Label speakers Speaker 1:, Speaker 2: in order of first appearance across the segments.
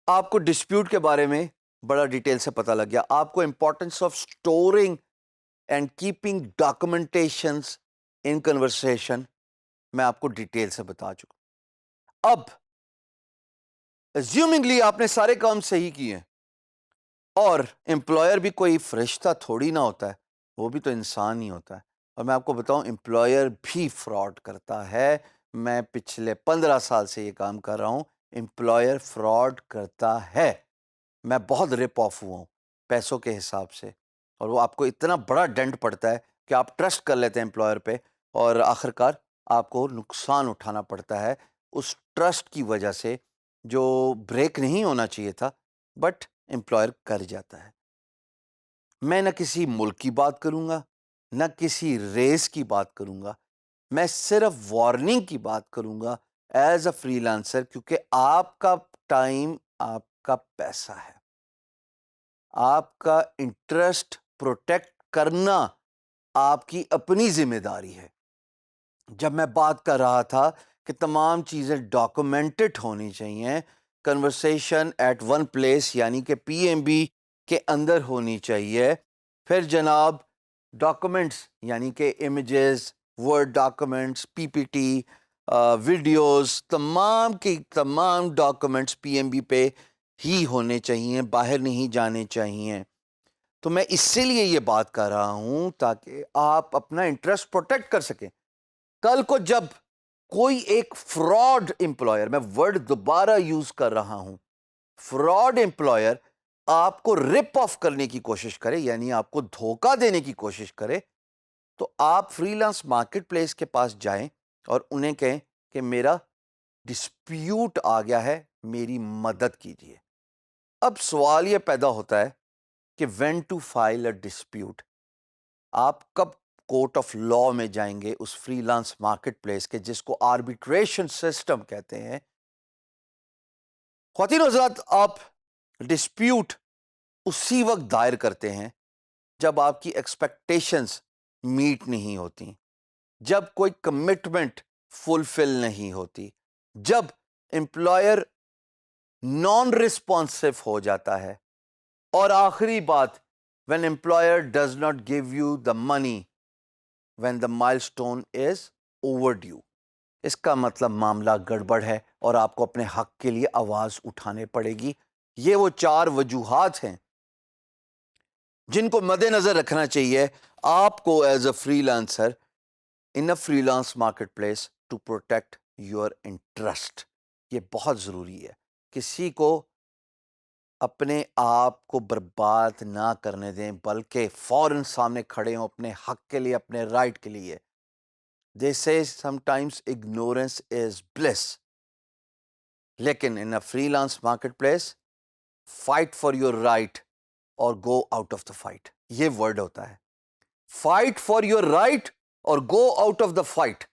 Speaker 1: آپ کو ڈسپیوٹ کے بارے میں بڑا ڈیٹیل سے پتہ لگ گیا. آپ کو importance of storing and keeping documentations in conversation میں آپ کو ڈیٹیل سے بتا چکا. اب ایزیومنگلی آپ نے سارے کام صحیح کیے ہیں اور امپلائر بھی کوئی فرشتہ تھوڑی نہ ہوتا ہے, وہ بھی تو انسان ہی ہوتا ہے. اور میں آپ کو بتاؤں امپلائر بھی فراڈ کرتا ہے. میں پچھلے 15 سال سے یہ کام کر رہا ہوں. امپلائر فراڈ کرتا ہے. میں بہت رپ آف ہوا ہوں پیسوں کے حساب سے, اور وہ آپ کو اتنا بڑا ڈنٹ پڑتا ہے کہ آپ ٹرسٹ کر لیتے ہیں امپلائر پہ, اور آخر کار آپ کو نقصان اٹھانا پڑتا ہے اس ٹرسٹ کی وجہ سے جو بریک نہیں ہونا چاہیے تھا, بٹ امپلائر کر جاتا ہے. میں نہ کسی ملک کی بات کروں گا, نہ کسی ریس کی بات کروں گا, میں صرف وارننگ کی بات کروں گا ایز اے فری لانسر, کیونکہ آپ کا ٹائم آپ کا پیسہ ہے. آپ کا انٹرسٹ پروٹیکٹ کرنا آپ کی اپنی ذمہ داری ہے. جب میں بات کر رہا تھا کہ تمام چیزیں ڈاکومنٹڈ ہونی چاہیے, کنورسیشن ایٹ ون پلیس یعنی کہ پی ایم بی کے اندر ہونی چاہیے, پھر جناب ڈاکومنٹس یعنی کہ امیجز, ورڈ ڈاکومنٹس, پی پی ٹی, ویڈیوز, تمام کی تمام ڈاکومنٹس پی ایم بی پہ ہی ہونے چاہیے, باہر نہیں جانے چاہیے. تو میں اسی لیے یہ بات کر رہا ہوں تاکہ آپ اپنا انٹرسٹ پروٹیکٹ کر سکیں. کل کو جب کوئی ایک فراڈ امپلائر, میں ورڈ دوبارہ یوز کر رہا ہوں, فراڈ امپلائر آپ کو رپ آف کرنے کی کوشش کرے, یعنی آپ کو دھوکہ دینے کی کوشش کرے, تو آپ فری لانس مارکیٹ پلیس کے پاس جائیں اور انہیں کہیں کہ میرا ڈسپیوٹ آ گیا ہے, میری مدد کیجیے. اب سوال یہ پیدا ہوتا ہے کہ when to file a dispute. آپ کب کورٹ آف لا میں جائیں گے اس فری لانس مارکیٹ پلیس کے, جس کو آربیٹریشن سسٹم کہتے ہیں. خواتین و حضرات, آپ ڈسپیوٹ اسی وقت دائر کرتے ہیں جب آپ کی ایکسپیکٹیشنز میٹ نہیں ہوتی, جب کوئی کمٹمنٹ فلفل نہیں ہوتی, جب امپلائر نان رسپانسو ہو جاتا ہے, اور آخری بات, when employer does not give you the money when the milestone is overdue. اس کا مطلب معاملہ گڑبڑ ہے اور آپ کو اپنے حق کے لیے آواز اٹھانے پڑے گی. یہ وہ 4 وجوہات ہیں جن کو مد نظر رکھنا چاہیے آپ کو as a freelancer in a freelance marketplace to protect your interest. یہ بہت ضروری ہے. کسی کو اپنے آپ کو برباد نہ کرنے دیں, بلکہ فوراً سامنے کھڑے ہوں اپنے حق کے لیے, اپنے رائٹ کے لیے. They say sometimes ignorance is bliss. لیکن in a freelance marketplace, fight for your right or go out of the fight. یہ ورڈ ہوتا ہے. Fight for your right or go out of the fight.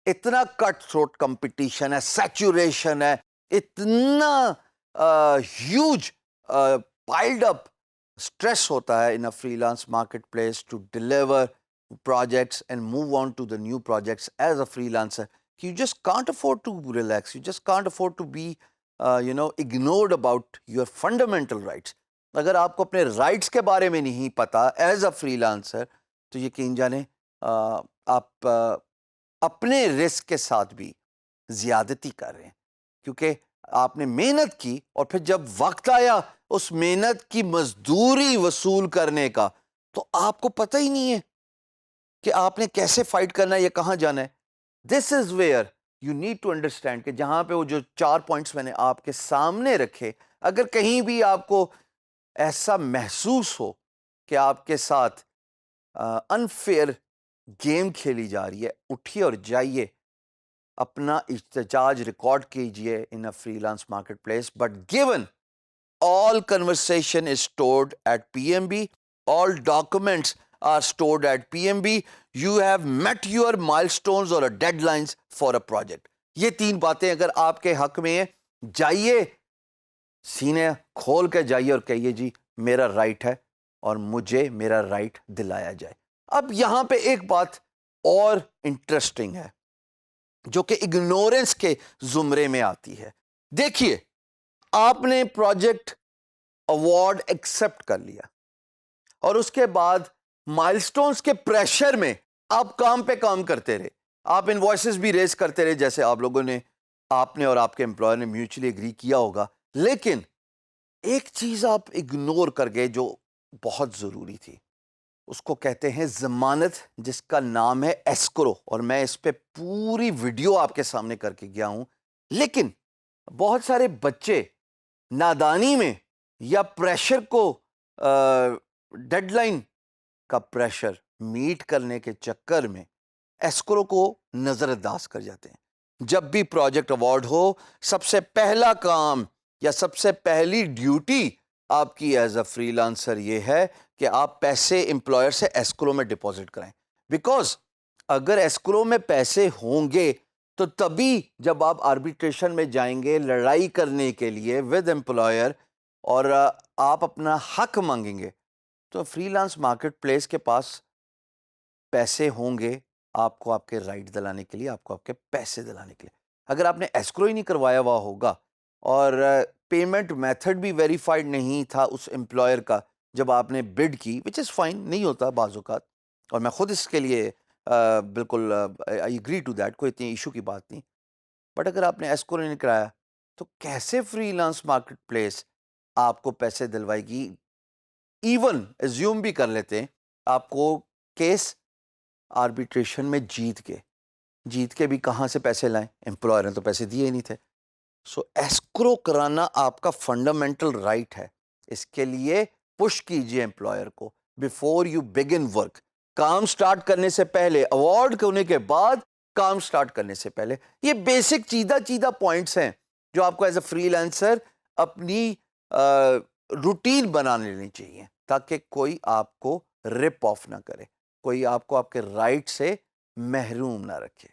Speaker 1: اتنا cut throat competition ہے, saturation ہے, اتنا huge piled up stress ہوتا ہے in a freelance marketplace to deliver projects and move on to the new projects as a freelancer. You just can't afford to relax. You just can't afford to be ignored about your fundamental rights. اگر آپ کو اپنے rights کے بارے میں نہیں پتا as a free lancer, تو یقین جانیں آپ اپنے رسک کے ساتھ بھی زیادتی کر رہے ہیں, کیونکہ آپ نے محنت کی اور پھر جب وقت آیا اس محنت کی مزدوری وصول کرنے کا, تو آپ کو پتہ ہی نہیں ہے کہ آپ نے کیسے فائٹ کرنا ہے یا کہاں جانا ہے. This is where you need to understand کہ جہاں پہ وہ جو 4 پوائنٹس میں نے آپ کے سامنے رکھے, اگر کہیں بھی آپ کو ایسا محسوس ہو کہ آپ کے ساتھ انفیئر گیم کھیلی جا رہی ہے, اٹھیے اور جائیے, اپنا احتجاج ریکارڈ کیجئے in a freelance marketplace. But given all conversation is stored at PMB, all documents are stored at PMB, you have met your milestones or deadlines for a project. یہ 3 باتیں اگر آپ کے حق میں ہیں, جائیے, سینے کھول کے جائیے اور کہیے جی میرا رائٹ ہے اور مجھے میرا رائٹ دلایا جائے. اب یہاں پہ ایک بات اور انٹرسٹنگ ہے جو کہ اگنورنس کے زمرے میں آتی ہے. دیکھیے, آپ نے پروجیکٹ اوارڈ ایکسپٹ کر لیا اور اس کے بعد مائلسٹونز کے پریشر میں آپ کام پہ کام کرتے رہے, آپ انوائسز بھی ریز کرتے رہے جیسے آپ لوگوں نے, آپ نے اور آپ کے امپلائر نے میوچلی اگری کیا ہوگا, لیکن ایک چیز آپ اگنور کر گئے جو بہت ضروری تھی, اس کو کہتے ہیں ضمانت, جس کا نام ہے ایسکرو, اور میں اس پہ پوری ویڈیو آپ کے سامنے کر کے گیا ہوں. لیکن بہت سارے بچے نادانی میں یا پریشر کو ڈیڈ لائن کا پریشر میٹ کرنے کے چکر میں ایسکرو کو نظر انداز کر جاتے ہیں. جب بھی پروجیکٹ ایوارڈ ہو, سب سے پہلا کام یا سب سے پہلی ڈیوٹی آپ کی ایز اے فری لانسر یہ ہے کہ آپ پیسے امپلائر سے ایسکرو میں ڈپازٹ کرائیں. بیکاز اگر ایسکرو میں پیسے ہوں گے تو تبھی جب آپ آربیٹریشن میں جائیں گے لڑائی کرنے کے لیے ود امپلائر اور آپ اپنا حق مانگیں گے, تو فری لانس مارکیٹ پلیس کے پاس پیسے ہوں گے آپ کو آپ کے رائٹ دلانے کے لیے, آپ کو آپ کے پیسے دلانے کے لیے. اگر آپ نے ایسکرو ہی نہیں کروایا ہوا ہوگا اور پیمنٹ میتھڈ بھی ویریفائڈ نہیں تھا اس امپلائر کا جب آپ نے بڈ کی, وچ از فائن, نہیں ہوتا بعض اوقات, اور میں خود اس کے لیے بالکل آئی ایگری ٹو دیٹ, کوئی اتنی ایشو کی بات نہیں. بٹ اگر آپ نے ایسکرو نہیں کرایا تو کیسے فری لانس مارکیٹ پلیس آپ کو پیسے دلوائے گی؟ ایون ایزیوم بھی کر لیتے ہیں آپ کو کیس آربیٹریشن میں جیت کے بھی کہاں سے پیسے لائیں, امپلائر نے تو پیسے دیے ہی نہیں تھے. سو ایسکرو کرانا آپ کا فنڈامنٹل رائٹ ہے. اس کے لیے پش کیجئے امپلائر کو بیفور یو بگن ورک, کام سٹارٹ کرنے سے پہلے, ایوارڈ ہونے کے بعد کام سٹارٹ کرنے سے پہلے. یہ بیسک چیدہ پوائنٹس ہیں جو آپ کو ایز اے فری لانسر اپنی روٹین بنا لینی چاہیے تاکہ کوئی آپ کو رپ آف نہ کرے, کوئی آپ کو آپ کے رائٹ سے محروم نہ رکھے.